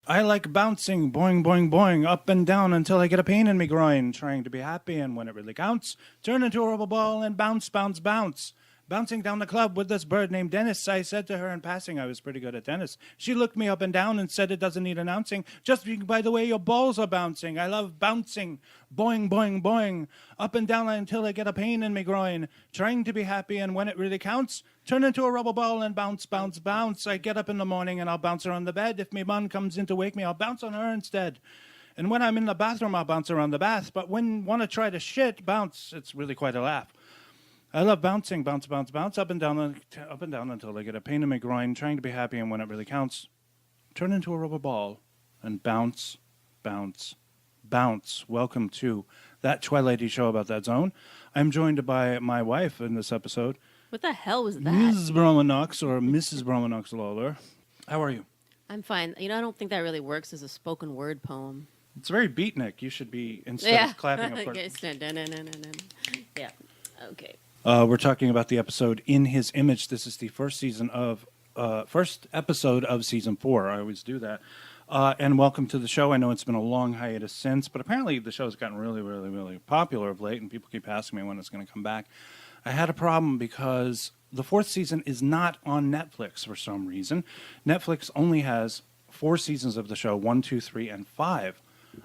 I like bouncing, boing, boing, boing, up and down until I get a pain in me groin, trying to be happy, and when it really counts, turn into a rubber ball and bounce, bounce, bounce. Bouncing down the club with this bird named Dennis, I said to her in passing I was pretty good at tennis. She looked me up and down and said it doesn't need announcing, just by the way your balls are bouncing. I love bouncing, boing, boing, boing, up and down until I get a pain in me groin, trying to be happy, and when it really counts, turn into a rubber ball and bounce, bounce, bounce. I get up in the morning and I'll bounce around the bed. If me mom comes in to wake me, I'll bounce on her instead. And when I'm in the bathroom, I'll bounce around the bath. But when want to try to shit, bounce, it's really quite a laugh. I love bouncing, bounce, bounce, bounce, up and down until I get a pain in my groin, trying to be happy, and when it really counts, turn into a rubber ball and bounce, bounce, bounce. Welcome to that Twilighty show about that zone. I'm joined by my wife in this episode. What the hell was that? Mrs. Bronwyn Knox, or Mrs. Bronwyn Knox Lawler. How are you? I'm fine. You know, I don't think that really works as a spoken word poem. It's very beatnik. You should be, instead of clapping, of course. Yeah. Okay. We're talking about the episode In His Image. This is the first episode of season 4. I always do that. And welcome to the show. I know it's been a long hiatus since, but apparently the show's gotten really, really, really popular of late, and people keep asking me when it's going to come back. I had a problem because the 4th season is not on Netflix for some reason. Netflix only has 4 seasons of the show, 1, 2, 3, and 5.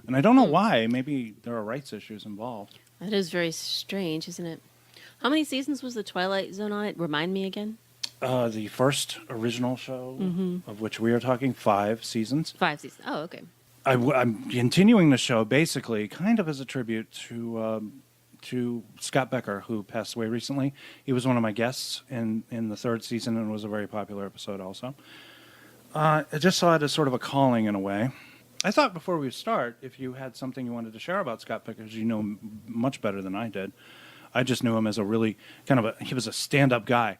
And I don't know why. Maybe there are rights issues involved. That is very strange, isn't it? How many seasons was the Twilight Zone on it? Remind me again. The first original show, of which we are talking, 5 seasons. 5 seasons. Oh, okay. I'm continuing the show basically kind of as a tribute to Scott Becker, who passed away recently. He was one of my guests in the 3rd season and was a very popular episode also. I just saw it as sort of a calling in a way. I thought before we start, if you had something you wanted to share about Scott Becker, because you know much better than I did. I just knew him as a really he was a stand-up guy.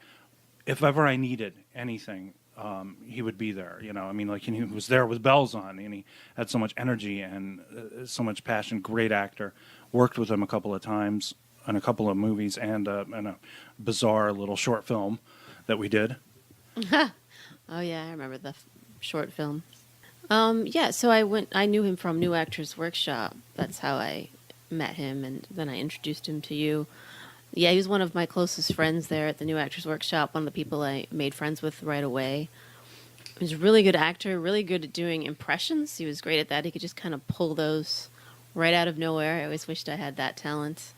If ever I needed anything, he would be there. You know, I mean, like he was there with bells on, and he had so much energy and so much passion. Great actor. Worked with him a couple of times in a couple of movies and a bizarre little short film that we did. Oh yeah, I remember the short film. Yeah, so I knew him from New Actors Workshop. That's how I met him, and then I introduced him to you. Yeah, he was one of my closest friends there at the New Actors Workshop, one of the people I made friends with right away. He was a really good actor, really good at doing impressions. He was great at that. He could just kind of pull those right out of nowhere. I always wished I had that talent.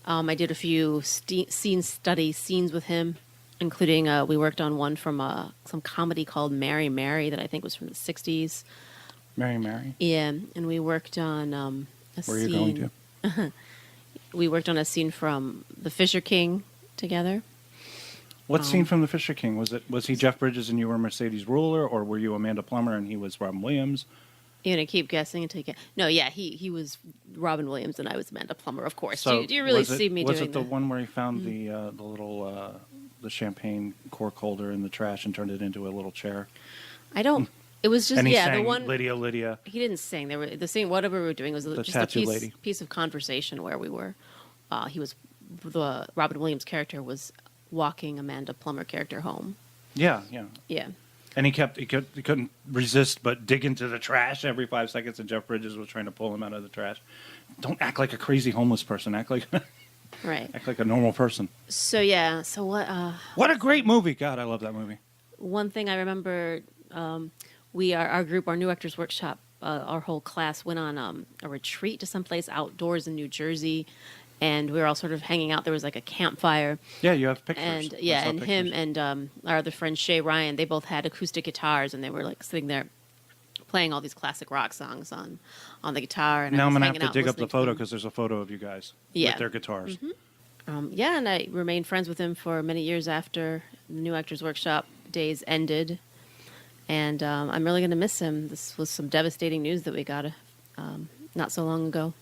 I did a few scenes with him, including we worked on one from some comedy called Mary Mary that I think was from the 60s. Mary Mary? Yeah, and we worked on a Where are scene. you going to? We worked on a scene from The Fisher King together. What scene from The Fisher King? Was he Jeff Bridges and you were Mercedes Rueller, or were you Amanda Plummer and he was Robin Williams? You're gonna keep guessing until you get. No, yeah, he was Robin Williams and I was Amanda Plummer, of course. So do you really see me doing Was it the that? one where he found the little the champagne cork holder in the trash and turned it into a little chair? I don't. It was just And he sang the one. Lydia. He didn't sing. There were the scene. Whatever we were doing was just a piece of conversation where we were. The Robin Williams character was walking Amanda Plummer character home. Yeah. And he couldn't resist but dig into the trash every 5 seconds, and Jeff Bridges was trying to pull him out of the trash. Don't act like a crazy homeless person. Act like Right. Act like a normal person. So yeah. So what? What a great movie! God, I love that movie. One thing I remember, our group, our New Actors Workshop, our whole class went on a retreat to someplace outdoors in New Jersey, and we were all sort of hanging out. There was like a campfire. Yeah, you have pictures. And him and our other friend Shay Ryan, they both had acoustic guitars, and they were like sitting there playing all these classic rock songs on the guitar. And now I'm going to have to dig up the photo because there's a photo of you guys with their guitars. Mm-hmm. And I remained friends with him for many years after the New Actors Workshop days ended. And I'm really going to miss him. This was some devastating news that we got not so long ago.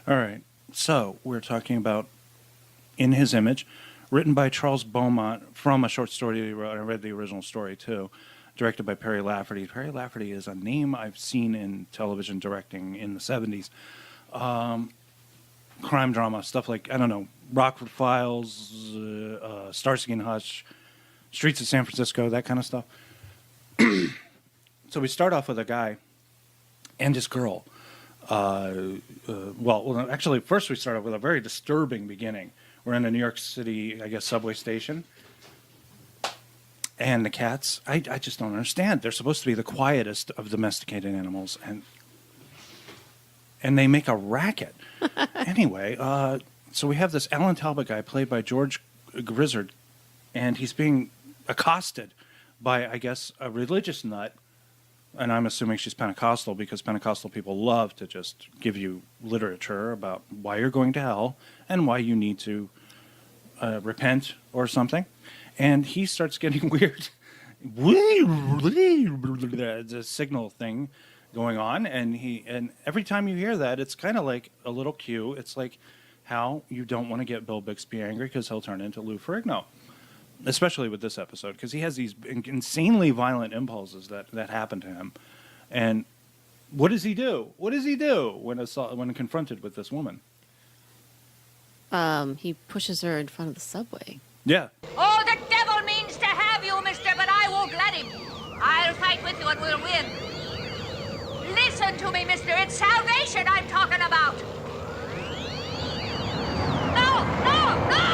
All right. So we're talking about In His Image, written by Charles Beaumont from a short story he wrote. I read the original story, too. Directed by Perry Lafferty. Perry Lafferty is a name I've seen in television directing in the 70s. Crime drama, stuff like, I don't know, Rockford Files, Starsky and Hutch, Streets of San Francisco, that kind of stuff. So we start off with a guy and his girl. Well, actually, first we start off with a very disturbing beginning. We're in a New York City, I guess, subway station. And the cats, I just don't understand. They're supposed to be the quietest of domesticated animals, and they make a racket. Anyway, so we have this Alan Talbot guy played by George Grizzard, and he's being accosted by, I guess, a religious nut. And I'm assuming she's Pentecostal because Pentecostal people love to just give you literature about why you're going to hell and why you need to repent or something. And he starts getting weird. There's a signal thing going on. And every time you hear that, it's kind of like a little cue. It's like how you don't want to get Bill Bixby angry because he'll turn into Lou Ferrigno. Especially with this episode, because he has these insanely violent impulses that happen to him. And what does he do? What does he do when confronted with this woman? He pushes her in front of the subway. Yeah. Oh, the devil means to have you, mister, but I won't let him. I'll fight with you and we'll win. Listen to me, mister. It's salvation I'm talking about. No, no, no!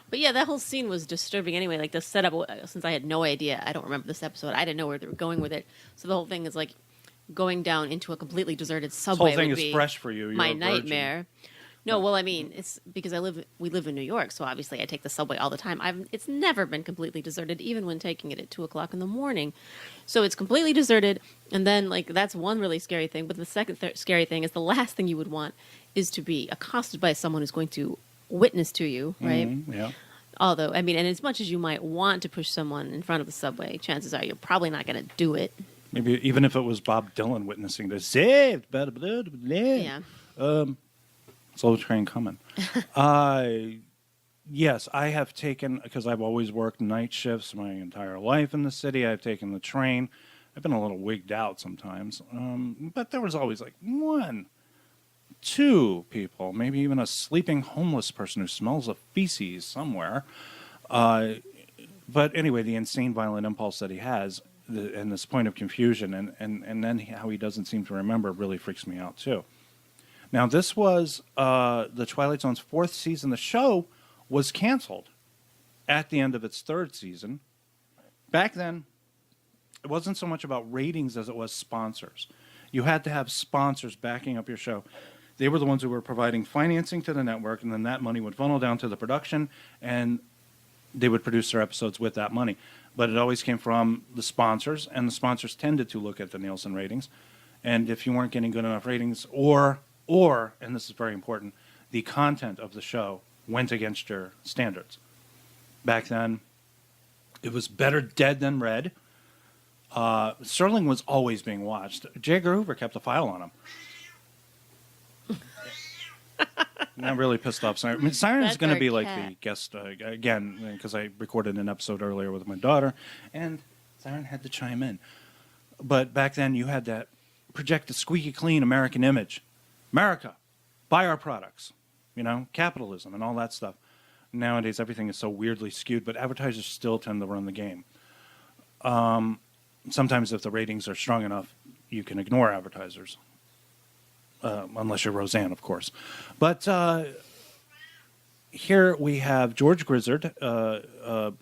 But yeah, that whole scene was disturbing anyway. Like the setup, since I had no idea, I don't remember this episode. I didn't know where they were going with it. So the whole thing is like going down into a completely deserted subway. This whole thing would is be fresh for you. You're my a virgin. nightmare. No, well, I mean, it's because we live in New York, so obviously I take the subway all the time. It's never been completely deserted, even when taking it at 2:00 in the morning. So it's completely deserted, and then like that's one really scary thing. But the second scary thing is the last thing you would want is to be accosted by someone who's going to witness to you, right? Mm-hmm, yeah. Although, I mean, and as much as you might want to push someone in front of the subway, chances are you're probably not going to do it. Maybe even if it was Bob Dylan witnessing the saved. Yeah. Slow train coming. Yes, I have taken, because I've always worked night shifts my entire life in the city. I've taken the train. I've been a little wigged out sometimes. But there was always like 1, 2 people, maybe even a sleeping homeless person who smells of feces somewhere. But anyway, the insane violent impulse that he has and this point of confusion and then how he doesn't seem to remember really freaks me out too. Now, this was the Twilight Zone's 4th season. The show was canceled at the end of its 3rd season. Back then, it wasn't so much about ratings as it was sponsors. You had to have sponsors backing up your show. They were the ones who were providing financing to the network, and then that money would funnel down to the production, and they would produce their episodes with that money. But it always came from the sponsors, and the sponsors tended to look at the Nielsen ratings. And if you weren't getting good enough ratings, or, and this is very important, the content of the show went against your standards. Back then, it was better dead than red. Sterling was always being watched. J. Edgar Hoover kept a file on him. That really pissed off Siren. I mean, Siren's going to be like the guest again, because I recorded an episode earlier with my daughter, and Siren had to chime in. But back then, you had to project a squeaky clean American image. America, buy our products. You know, capitalism and all that stuff. Nowadays, everything is so weirdly skewed, but advertisers still tend to run the game. Sometimes if the ratings are strong enough, you can ignore advertisers. Unless you're Roseanne, of course. But here we have George Grizzard. Well,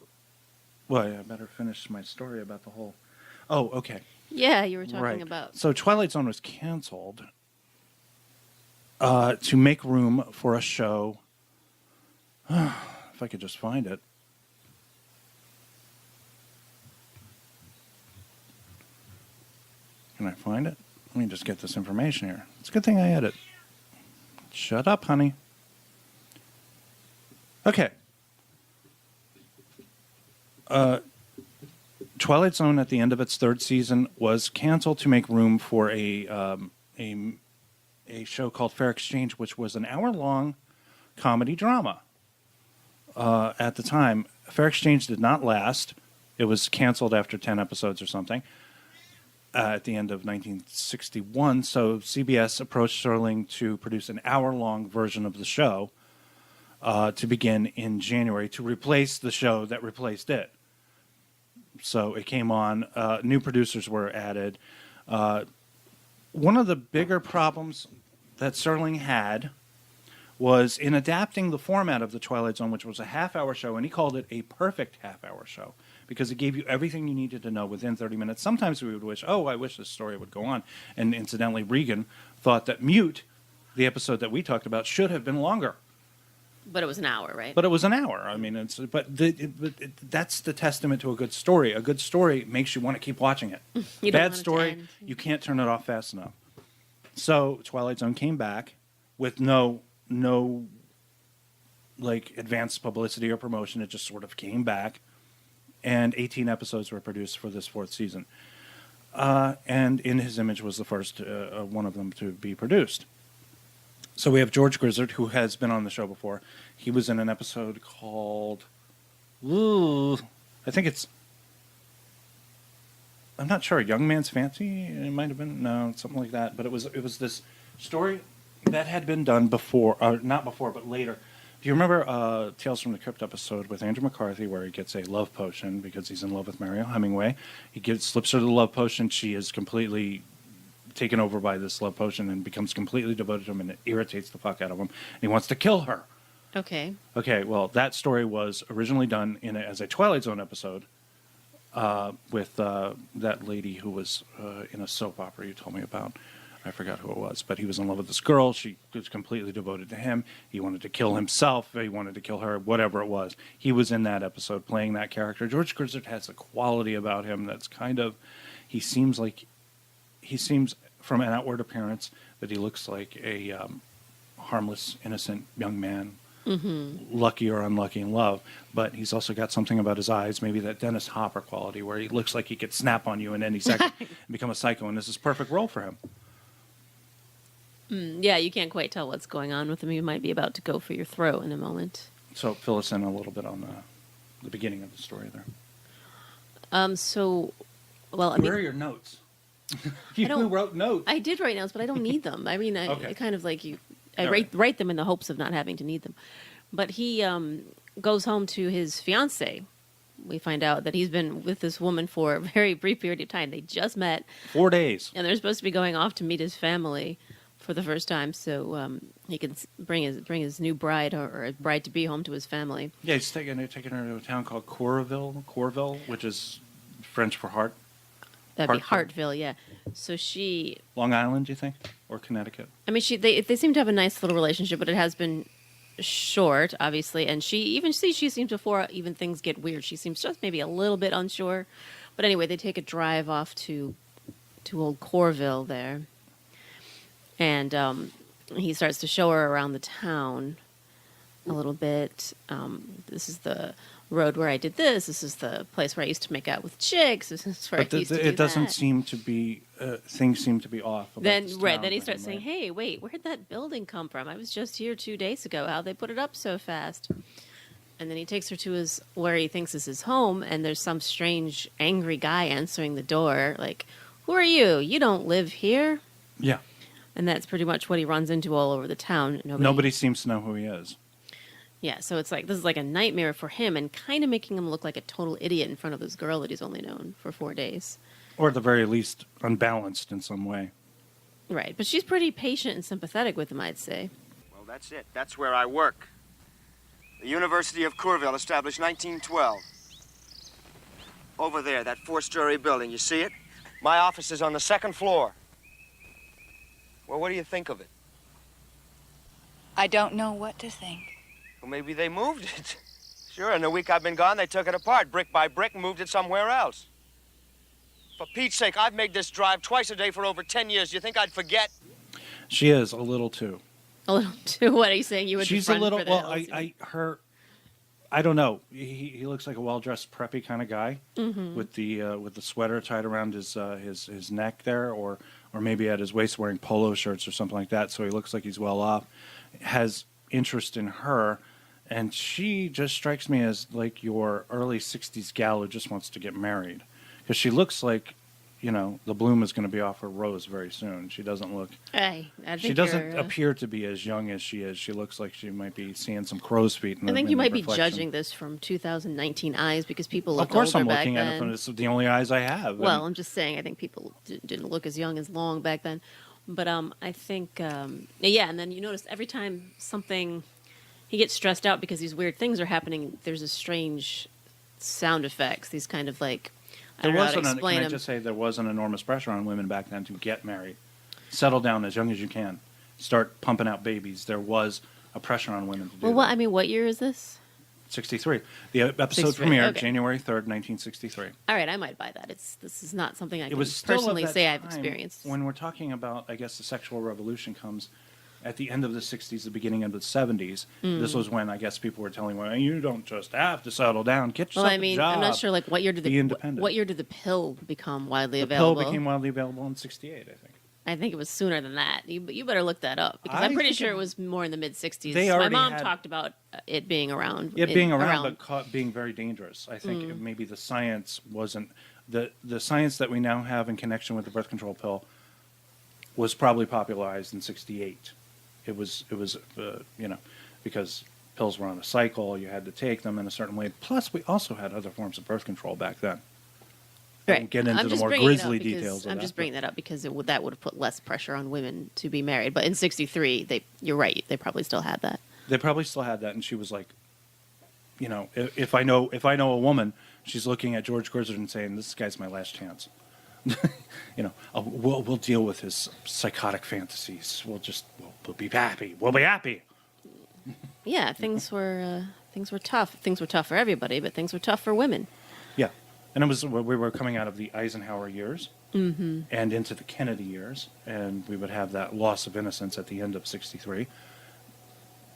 I better finish my story about the whole... Oh, okay. Yeah, you were talking Right. about... So Twilight Zone was canceled to make room for a show... if I could just find it. Can I find it? Let me just get this information here. It's a good thing I edit. Shut up, honey. Okay. Twilight Zone, at the end of its 3rd season, was canceled to make room for a show called Fair Exchange, which was an hour-long comedy drama. At the time, Fair Exchange did not last. It was canceled after 10 episodes or something. at the end of 1961. So CBS approached Serling to produce an hour-long version of the show to begin in January to replace the show that replaced it. So it came on. New producers were added. One of the bigger problems that Serling had was in adapting the format of the Twilight Zone, which was a half-hour show, and he called it a perfect half-hour show because it gave you everything you needed to know within 30 minutes. Sometimes we would wish, I wish this story would go on. And incidentally, Regan thought that Mute, the episode that we talked about, should have been longer. But it was an hour, right? But it was an hour. I mean, that's the testament to a good story. A good story makes you want to keep watching it. Bad story, you can't turn it off fast enough. So Twilight Zone came back with no like advanced publicity or promotion. It just sort of came back, and 18 episodes were produced for this 4th season. And In His Image was the first one of them to be produced. So we have George Grizzard, who has been on the show before. He was in an episode called, I think it's, I'm not sure, Young Man's Fancy? It might have been, no, something like that. But it was this story that had been done before, not before, but later. Do you remember Tales from the Crypt episode with Andrew McCarthy where he gets a love potion because he's in love with Mariel Hemingway? He slips her the love potion. She is completely taken over by this love potion and becomes completely devoted to him, and it irritates the fuck out of him. And he wants to kill her. Okay. Okay, well, that story was originally done as a Twilight Zone episode with that lady who was in a soap opera you told me about. I forgot who it was, but he was in love with this girl. She was completely devoted to him. He wanted to kill himself. He wanted to kill her, whatever it was. He was in that episode playing that character. George Grizzard has a quality about him that's kind of, he seems from an outward appearance that he looks like a harmless, innocent young man, lucky or unlucky in love. But he's also got something about his eyes, maybe that Dennis Hopper quality, where he looks like he could snap on you in any second and become a psycho. And this is a perfect role for him. Yeah, you can't quite tell what's going on with him. He might be about to go for your throat in a moment. So fill us in a little bit on the beginning of the story there. Where are your notes? You wrote notes. I did write notes, but I don't need them. I mean, I kind of like you. I write them in the hopes of not having to need them. But he goes home to his fiancée. We find out that he's been with this woman for a very brief period of time. They just met. 4 days. And they're supposed to be going off to meet his family for the first time, so he can bring his new bride or bride-to-be home to his family. Yeah, he's taking her to a town called Corville, which is French for heart. That'd be Hartville, yeah. So she... Long Island, do you think? Or Connecticut? I mean, they seem to have a nice little relationship, but it has been short, obviously. And she seems, before even things get weird, she seems just maybe a little bit unsure. But anyway, they take a drive off to old Corville there. And he starts to show her around the town a little bit. This is the road where I did this. This is the place where I used to make out with chicks. This is where I used to do it doesn't that. Seem to be, things seem to be off. Then he starts saying, hey, wait, where'd that building come from? I was just here 2 days ago. How'd they put it up so fast? And then he takes her to where he thinks is his home, and there's some strange, angry guy answering the door. Like, who are you? You don't live here? Yeah. And that's pretty much what he runs into all over the town. Nobody seems to know who he is. Yeah, so it's like, this is like a nightmare for him and kind of making him look like a total idiot in front of this girl that he's only known for 4 days. Or at the very least, unbalanced in some way. Right, but she's pretty patient and sympathetic with him, I'd say. Well, that's it. That's where I work. The University of Corville, established 1912. Over there, that 4-story building, you see it? My office is on the 2nd floor. Well, what do you think of it? I don't know what to think. Well, maybe they moved it. Sure, in the week I've been gone, they took it apart, brick by brick, and moved it somewhere else. For Pete's sake, I've made this drive twice a day for over 10 years. You think I'd forget? She is a little too. A little too? What are you saying? You would She's run a little. for the Well, hills? I don't know. He looks like a well-dressed, preppy kind of guy with the sweater tied around his neck there, or maybe at his waist wearing polo shirts or something like that. So he looks like he's well off. Has interest in her, and she just strikes me as like your early '60s gal who just wants to get married, because she looks like, the bloom is going to be off her rose very soon. She doesn't look. Hey, I think She doesn't you're, appear to be as young as she is. She looks like she might be seeing some crow's feet. I think you might be judging this from 2019 eyes because people Of looked course, older I'm back looking at it then. from this, the only eyes I have. Well, And I'm just saying, I think people didn't look as young as long back then. But I think, yeah, and then you notice every time he gets stressed out because these weird things are happening, there's a strange sound effects, these kind of like, I there don't know how to wasn't. explain Can I them. just say there was an enormous pressure on women back then to get married, settle down as young as you can, start pumping out babies. There was a pressure on women to do Well, that. what year is this? 63. The episode 63, premiered okay. January 3rd, 1963. All right, I might buy that. This is not something I It can was still personally of that say I've time experienced. When we're talking about, I guess, the sexual revolution comes at the end of the 60s, the beginning of the 70s. This was when, I guess, people were telling women, you don't just have to settle down, get yourself Well, I mean, a job. I'm not sure. Like, what year did Be the independent. what year did the pill become widely The available? pill became widely available in 68, I think. I think it was sooner than that. You better look that up because I'm I pretty think sure it- it was more in the mid '60s. They My already mom had- talked about it being around. It being around, around. but being very dangerous. I think maybe the science wasn't the science that we now have in connection with the birth control pill was probably popularized in '68. It was because pills were on a cycle. You had to take them in a certain way. Plus, we also had other forms of birth control back then. I won't get into I'm the just more bringing it up grisly because- details of I'm that, just but- bringing that up because that would have put less pressure on women to be married. But in '63, you're right. They probably still had that. They probably still had that, and she was like, if I know a woman, she's looking at George Grizzard and saying, "This guy's my last chance." We'll deal with his psychotic fantasies. We'll be happy. We'll be happy. Yeah, things were tough. Things were tough for everybody, but things were tough for women. Yeah, and we were coming out of the Eisenhower years and into the Kennedy years, and we would have that loss of innocence at the end of '63.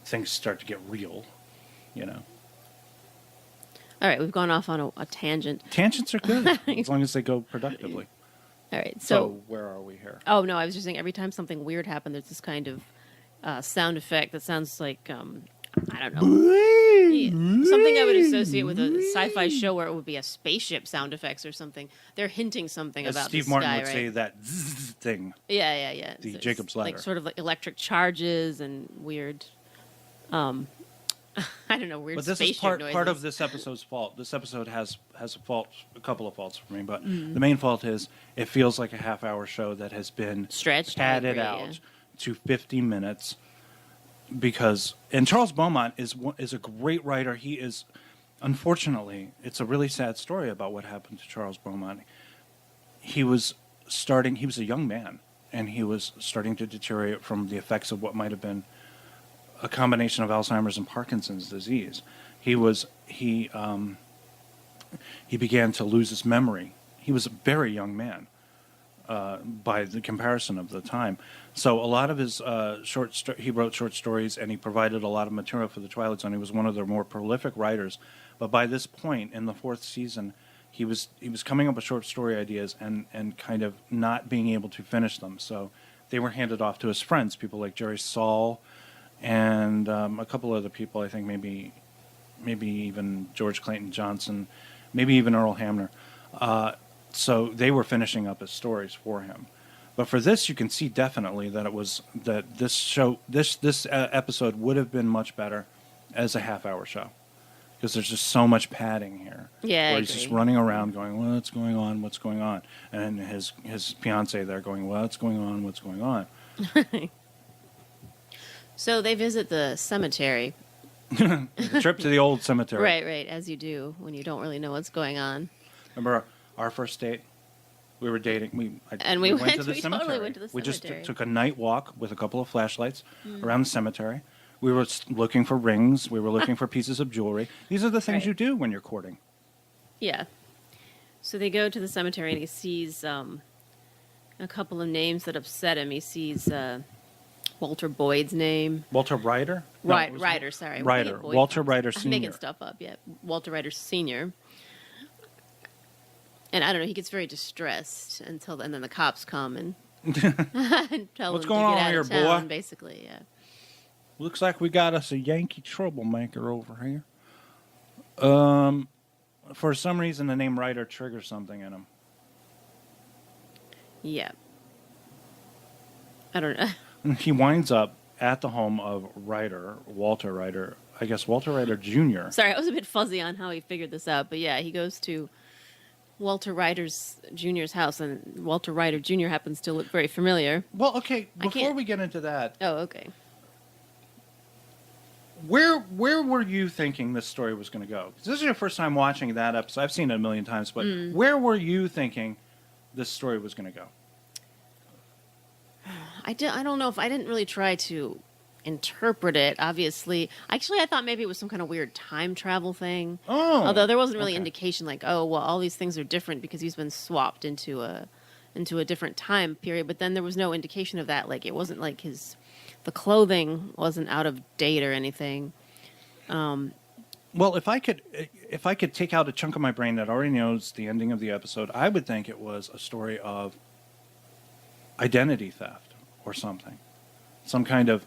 Things start to get real, All right, we've gone off on a tangent. Tangents are good as long as they go productively. All right, So where are we here? Oh no, I was just saying every time something weird happened, there's this kind of sound effect that sounds like I don't know. Yeah, something I would associate with a sci-fi show where it would be a spaceship sound effects or something. They're hinting something As about Steve the Martin sky, would right? say, that zzz thing. Yeah. The it's Jacob's ladder. like sort of like electric charges and weird. I don't know, weird But this spaceship is part noises. of this episode's fault. This episode has a fault, a couple of faults for me, but the main fault is it feels like a half-hour show that has been Stretched, I padded agree, out yeah. to 50 minutes. And Charles Beaumont is a great writer. He is, unfortunately, it's a really sad story about what happened to Charles Beaumont. He was a young man, and he was starting to deteriorate from the effects of what might have been a combination of Alzheimer's and Parkinson's disease. He began to lose his memory. He was a very young man by the comparison of the time. So a lot of his he wrote short stories, and he provided a lot of material for the Twilight Zone. He was one of their more prolific writers. But by this point in the fourth season, he was coming up with short story ideas and kind of not being able to finish them. So they were handed off to his friends, people like Jerry Saul, and a couple other people. I think maybe even George Clayton Johnson, maybe even Earl Hamner. So they were finishing up his stories for him. But for this, you can see definitely that this episode would have been much better as a half-hour show, because there's just so much padding here. Yeah, I where he's just agree. running around going, "Well, what's going on? What's going on?" And his fiance there going, "Well, what's going on? What's going on?" So they visit the cemetery. The trip to the old cemetery. Right, as you do when you don't really know what's going on. Remember our first date? We were dating. We went to the we cemetery. totally went to the We just cemetery. took a night walk with a couple of flashlights around the cemetery. We were looking for rings. We were looking for pieces of jewelry. These are the things Right. you do when you're courting. Yeah. So they go to the cemetery and he sees a couple of names that upset him. He sees Walter Boyd's name. Walter Ryder? No, it was Ryder, sorry. Ryder. Boyd. Walter Ryder I'm making Sr. stuff up, yeah. Walter Ryder Sr. And I don't know, he gets very distressed and then the cops come and, and tell What's him going to on get out here, of town, boy? basically, yeah. Looks like we got us a Yankee troublemaker over here. For some reason, the name Ryder triggers something in him. Yeah. I don't know. He winds up at the home of Walter Ryder, I guess Walter Ryder Jr. Sorry, I was a bit fuzzy on how he figured this out, but yeah, he goes to Walter Ryder Jr.'s house, and Walter Ryder Jr. happens to look very familiar. Well, okay, I before can't- we get into that, Oh, okay. where were you thinking this story was going to go? 'Cause this is your first time watching that episode. I've seen it a million times, but where were you thinking this story was going to go? I don't know if I didn't really try to interpret it. Obviously, actually, I thought maybe it was some kind of weird time travel thing. Oh, Although there wasn't really okay. indication, like, oh, well, all these things are different because he's been swapped into a different time period. But then there was no indication of that. Like, it wasn't like the clothing wasn't out of date or anything. Well, if I could take out a chunk of my brain that already knows the ending of the episode, I would think it was a story of identity theft or something. Some kind of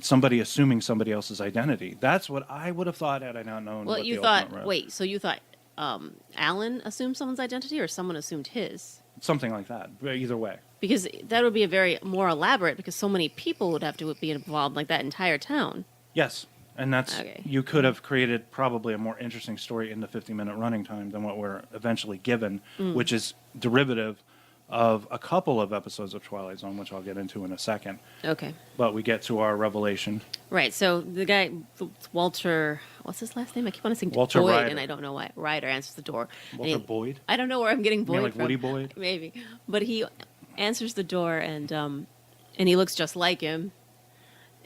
somebody assuming somebody else's identity. That's what I would have thought had I not known. Well, what you the thought, ultimate wait, so you thought Alan assumed someone's identity or someone assumed his? something like that. Either way. Because that would be a very more elaborate, because so many people would have to be involved, like that entire town. Yes. And that's, Okay. you could have created probably a more interesting story in the 50-minute running time than what we're eventually given, which is derivative of a couple of episodes of Twilight Zone, which I'll get into in a second. Okay. But we get to our revelation. Right, so the guy, Walter, what's his last name? I keep on saying Walter Boyd, Ryder. and I don't know why. Ryder answers the door. And Walter Boyd? I don't know where I'm getting Boyd mean like from. Woody Boyd? Maybe. But he answers the door, and he looks just like him.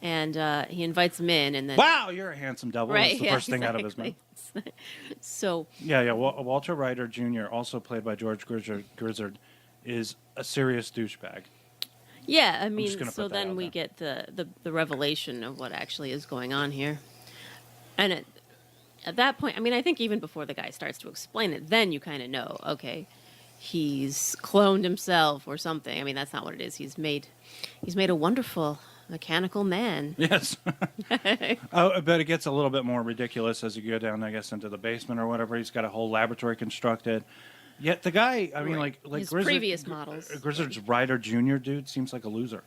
And he invites him in, and then... Wow, you're a handsome devil. Right, That's the yeah, first thing out of his mouth. exactly. So, Yeah. Walter Ryder Jr., also played by George Grizzard, is a serious douchebag. yeah, I just mean, gonna so put that then out we there. get the revelation of what actually is going on here. And at that point, I mean, I think even before the guy starts to explain it, then you kind of know, okay, he's cloned himself or something. I mean, that's not what it is. He's made a wonderful mechanical man. Yes. Oh, I bet it gets a little bit more ridiculous as you go down, I guess, into the basement or whatever. He's got a whole laboratory constructed. Yet the guy, I mean, Right. like His Grizzard, previous models. Grizzard's Ryder Jr. dude seems like a loser.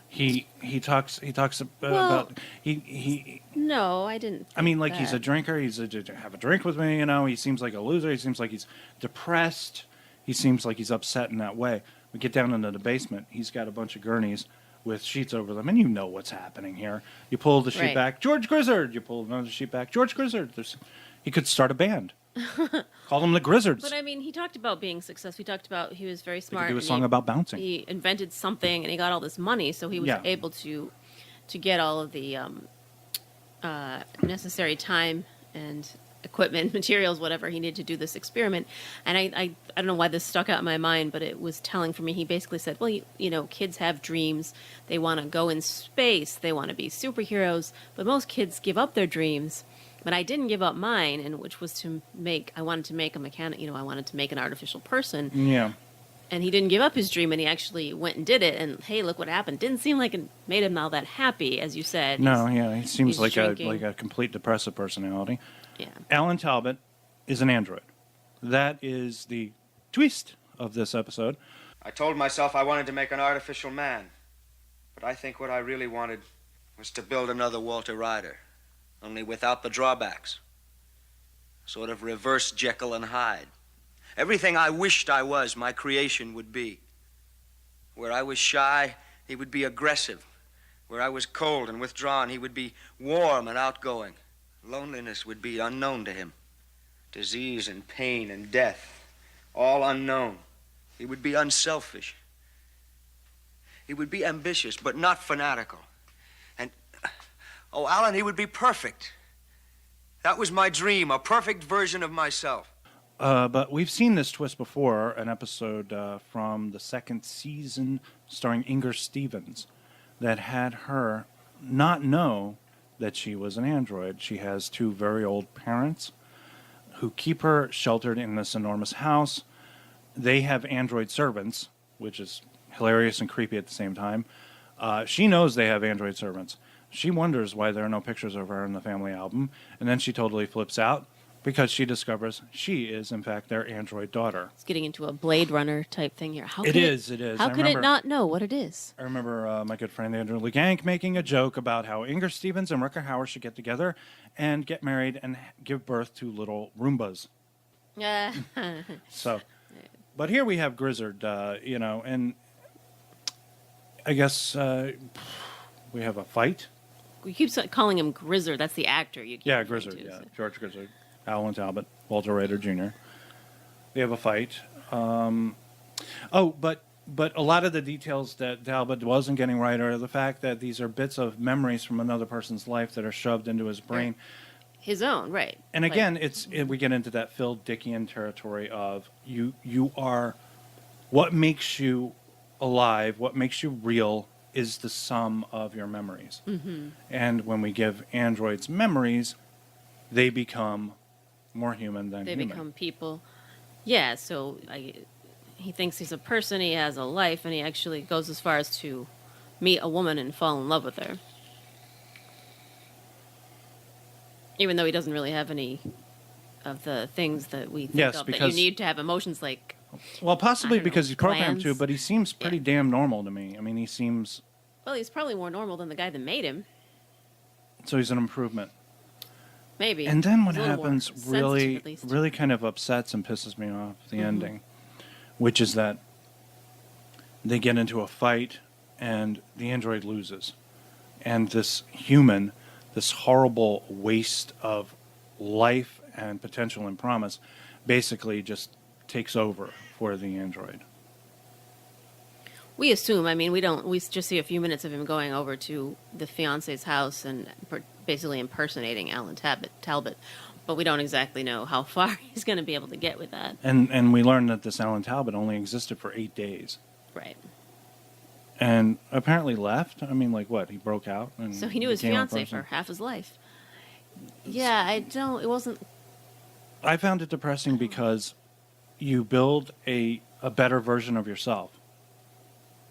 He talks Well- about he. No, I didn't. I mean, think like he's a that. drinker. He's have a drink with me. You know, he seems like a loser. He seems like he's depressed. He seems like he's upset in that way. We get down into the basement. He's got a bunch of gurneys with sheets over them, and you know what's happening here. You pull the sheet Right. back, George Grizzard. You pull another sheet back, George Grizzard. He could start a band. Call them the Grizzards. But I mean, he talked about being successful. He talked about he was very He smart. could do a and song about bouncing. He invented something, and he got all this money, so he was Yeah. able to get all of the necessary time and equipment, materials, whatever he needed to do this experiment. And I don't know why this stuck out in my mind, but it was telling for me. He basically said, well, you know, kids have dreams. They want to go in space. They want to be superheroes. But most kids give up their dreams. But I didn't give up mine, and which was I wanted to make a mechanic, I wanted to make an artificial person. Yeah. And he didn't give up his dream, and he actually went and did it. And hey, look what happened. Didn't seem like it made him all that happy, as you said. No, yeah, he seems he's like drinking. a complete depressive personality. Yeah. Alan Talbot is an android. That is the twist of this episode. I told myself I wanted to make an artificial man. But I think what I really wanted was to build another Walter Ryder, only without the drawbacks. Sort of reverse Jekyll and Hyde. Everything I wished I was, my creation would be. Where I was shy, he would be aggressive. Where I was cold and withdrawn, he would be warm and outgoing. Loneliness would be unknown to him. Disease and pain and death, all unknown. He would be unselfish. He would be ambitious, but not fanatical. And, oh, Alan, he would be perfect. That was my dream, a perfect version of myself. But we've seen this twist before, an episode from the second season starring Inger Stevens that had her not know that she was an android. She has two very old parents who keep her sheltered in this enormous house. They have android servants, which is hilarious and creepy at the same time. She knows they have android servants. She wonders why there are no pictures of her in the family album, and then she totally flips out because she discovers she is, in fact, their android daughter. It's getting into a Blade Runner type thing here. It is. How I could remember- it not know what it is? I remember my good friend Andrew Legank making a joke about how Inger Stevens and Rutger Hauer should get together and get married and give birth to little Roombas. Yeah. So, but here we have Grizzard, and I guess we have a fight. We keep calling him Grizzard. That's the actor. You keep Yeah, referring Grizzard. to, Yeah, so. George Grizzard, Alan Talbot, Walter Ryder Jr. They have a fight. But a lot of the details that Talbot wasn't getting right are the fact that these are bits of memories from another person's life that are shoved into his brain. His own, right. And again, we get into that Phil Dickian territory of you are what makes you alive, what makes you real is the sum of your memories. Mm-hmm. And when we give androids memories, they become more human than They human. become people. Yeah, so he thinks he's a person, he has a life, and he actually goes as far as to meet a woman and fall in love with her. Even though he doesn't really have any of the things that we think of that you need to have emotions like. Well, possibly I don't know, because he's programmed plans. to, but he seems pretty damn normal to me. I mean, he seems... Well, he's probably more normal than the guy that made him. So he's an improvement. Maybe. And then what He's a little more happens sensitive, really, at least. really kind of upsets and pisses me off, the Mm-hmm. ending, which is that they get into a fight and the android loses. And this human, this horrible waste of life and potential and promise, basically just takes over for the android. We assume. I mean, we just see a few minutes of him going over to the fiance's house and basically impersonating Alan Talbot, but we don't exactly know how far he's going to be able to get with that. And we learned that this Alan Talbot only existed for 8 days. Right. And apparently left. I mean, like what? He broke out and So he knew his became a fiance person? for half his life. Yeah, it wasn't. I found it depressing because you build a better version of yourself,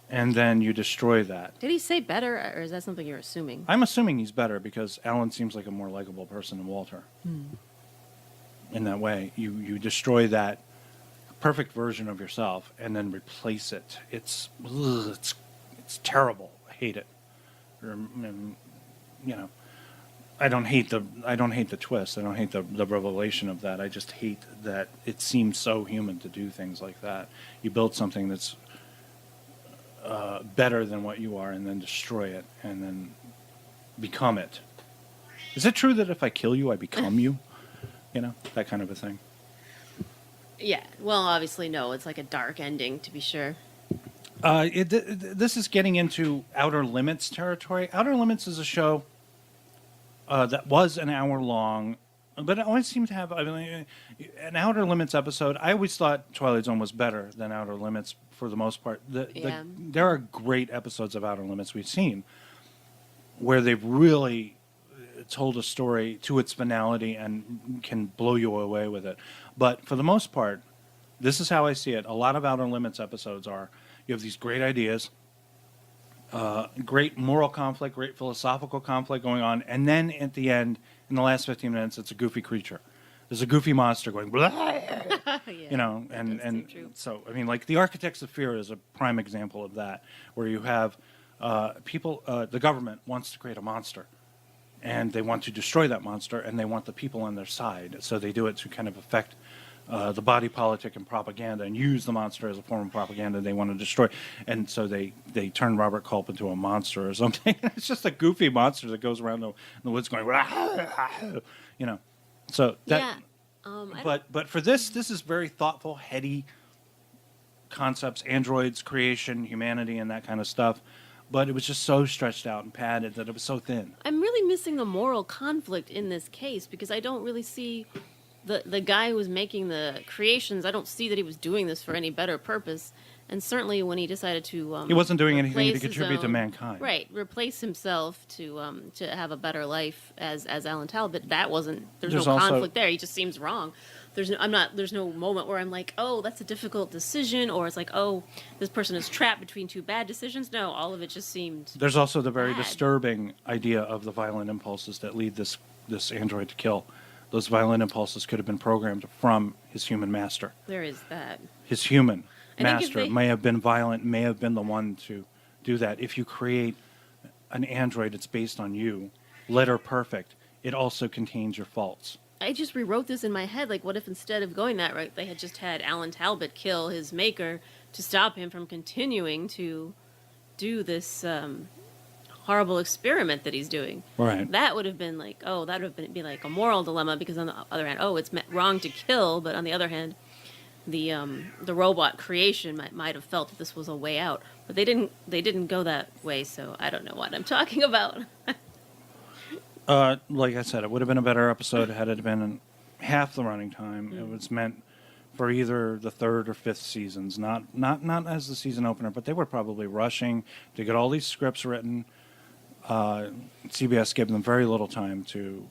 and then you destroy that. Did he say better, or is that something you're assuming? I'm assuming he's better because Alan seems like a more likable person than Walter. In that way, you destroy that perfect version of yourself and then replace it. It's terrible. I hate it. I don't hate the twist. I don't hate the revelation of that. I just hate that it seems so human to do things like that. You build something that's better than what you are, and then destroy it, and then become it. Is it true that if I kill you, I become you? That kind of a thing. Yeah. Well, obviously, no. It's like a dark ending, to be sure. This is getting into Outer Limits territory. Outer Limits is a show that was an hour long, but it always seemed to have an Outer Limits episode. I always thought Twilight Zone was better than Outer Limits for the most part. There are great episodes of Outer Limits we've seen where they've really told a story to its finality and can blow you away with it. But for the most part, this is how I see it. A lot of Outer Limits episodes are, you have these great ideas, great moral conflict, great philosophical conflict going on, and then at the end, in the last 15 minutes, it's a goofy creature. There's a goofy monster going, blah, Yeah, and so, I mean, like The Architects of Fear is a prime example of that, where you have people, the government wants to create a monster, and they want to destroy that monster, and they want the people on their side, so they do it to kind of affect the body politic and propaganda, and use the monster as a form of propaganda they want to destroy. And so they turn Robert Culp into a monster or something. It's just a goofy monster that goes around the woods going, So that, but for this is very thoughtful, heady concepts, androids, creation, humanity, and that kind of stuff. But it was just so stretched out and padded that it was so thin. I'm really missing the moral conflict in this case because I don't really see the guy who was making the creations. I don't see that he was doing this for any better purpose. And certainly when he decided to he wasn't doing anything to replace his contribute to own- mankind. Right, replace himself to have a better life as Alan Talbot. That wasn't. There's There's no also- conflict there. He just seems wrong. There's no moment where I'm like, oh, that's a difficult decision, or it's like, oh, this person is trapped between two bad decisions. No, all of it just seemed. There's also the very bad. disturbing idea of the violent impulses that lead this android to kill. those violent impulses could have been programmed from his human master. There is that. His human I think if master they- may have been violent, may have been the one to do that. If you create an android that's based on you, letter perfect, it also contains your faults. I just rewrote this in my head. Like, what if instead of going that route, they had just had Alan Talbot kill his maker to stop him from continuing to do this horrible experiment that he's doing? Right. That would have been like, oh, that would have been like a moral dilemma, because on the other hand, oh, it's wrong to kill, but on the other hand, the robot creation might have felt that this was a way out, but they didn't go that way. So I don't know what I'm talking about. Like I said, it would have been a better episode had it been in half the running time. It was meant for either the third or fifth seasons, not as the season opener, but they were probably rushing to get all these scripts written. CBS gave them very little time to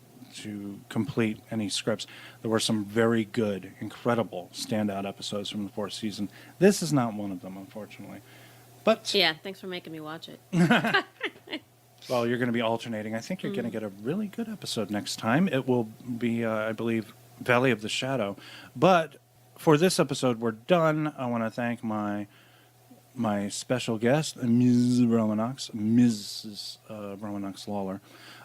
complete any scripts. There were some very good, incredible standout episodes from the fourth season. This is not one of them, unfortunately. But Yeah, thanks for making me watch it. well, you're going to be alternating. I think you're going to get a really good episode next time. It will be, I believe, Valley of the Shadow. But for this episode, we're done. I want to thank my special guest, Ms. Bronwyn Knox, Mrs. Bronwyn Knox Lawler.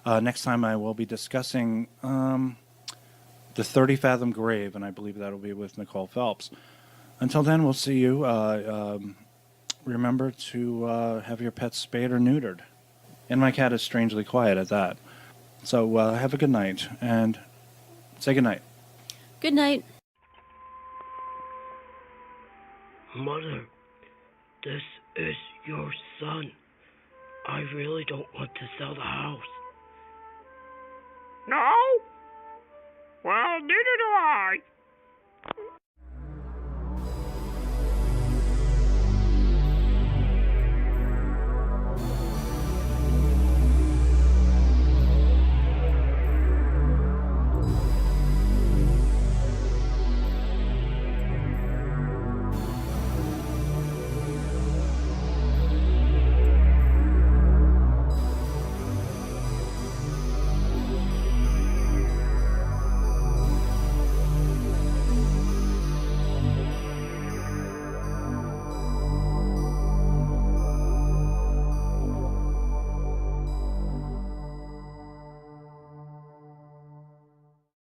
Next time I will be discussing the 30 Fathom Grave, and I believe that'll be with Nicole Phelps. Until then, we'll see you. Remember to have your pets spayed or neutered. And my cat is strangely quiet at that. So have a good night, and say good night. Good night. Mother, this is your son. I really don't want to sell the house. No? Well, neither do I.